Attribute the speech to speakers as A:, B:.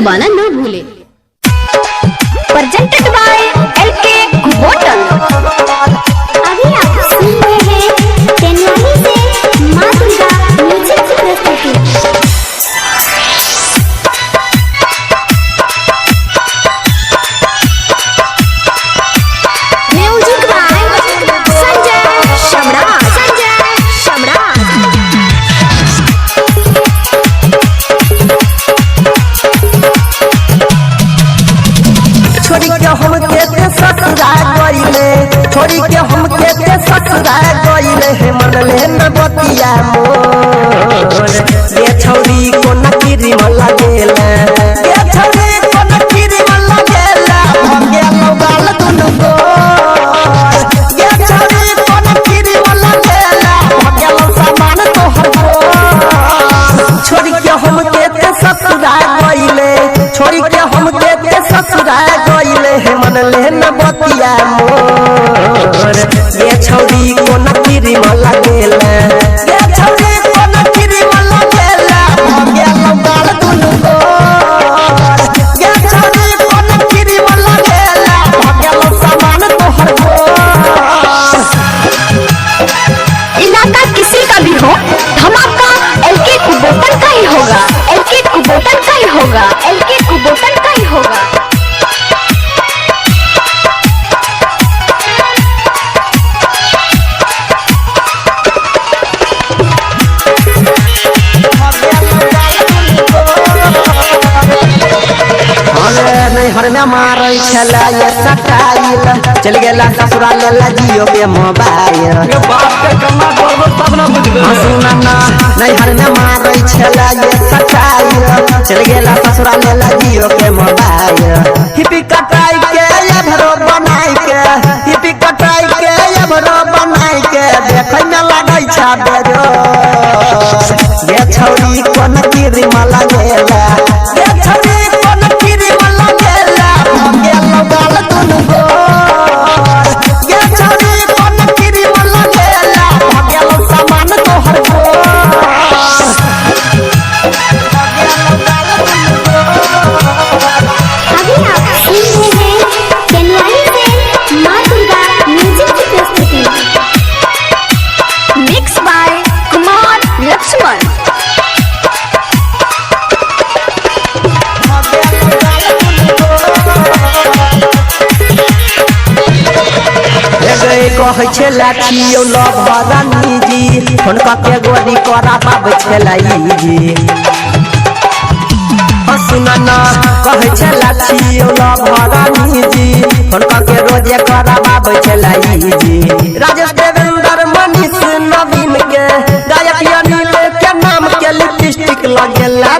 A: वाला न भूले।
B: Presented by LK hotel.
C: अभी आप सुन रहे हैं तेनवाली से मां दुर्गा म्यूजिक की प्रस्तुति।
B: म्यूजिक बाय संजय सम्राट।
D: छोड़ी के हम केते ससुरा गइले, छोड़ी के हम केते ससुरा गइले हे मन ले न बतिया मोर। ये छौरी को नकीरी मन लागेला, ये छौरी को नकीरी मन लागेला, भगे लोगाल दुनु गोर। ये छौरी को नकीरी मन लागेला, भगे लो सामान तोहर गोर। छोड़ी के हम केते ससुरा गइले, छोड़ी के हम केते ससुरा गइले हे मन ले न बतिया मोर। ये छौरी को नकीरी मन लागेला, ये छौरी को नकीरी मन लागेला, भगे लोगाल दुनु गोर। ये छौरी को नकीरी मन लागेला, भगे लो सामान तोहर गोर।
B: इलाका किसी का भी हो, धमाका एलके कुबोटन का ही होगा, एलके कुबोटन का ही होगा, एलके कुबोटन का ही होगा।
D: हर में मारे छला ये सटाइल, चल गेला ससुराल ले जियो के मोबाइल। सुना ना नहीं हर में मारे छला ये सटाइल, चल गेला ससुराल ले जियो के मोबाइल। हिपी कटाई के ये भरो बनाई के, हिपी कटाई के ये भरो बनाई के, देखै में लागै छा बेरो। ये छौरी कोन कीरी में लागेला, ये छौरी कोन कीरी में लागेला, भगे लोगाल दुनु गोर। ये छौरी कोन कीरी में लागेला, भगे लो सामान तोहर गोर। भगे लोगाल दुनु गोर।
C: अभी आप सुन रहे हैं तेनवाली से मां दुर्गा म्यूजिक की प्रस्तुति।
B: Mix by Kumar Lakshman.
D: कहै छै लाठियो लभरानी जी, हुनका के गोरी करा बाब छलाई जी। सुना ना कहै छै लाठियो लभरानी जी, हुनका के रोजे करा बाब छलाई जी। राजेश देवेंद्र मनीष नवीन के, गायक अनिल के नाम के लिपस्टिक लगेला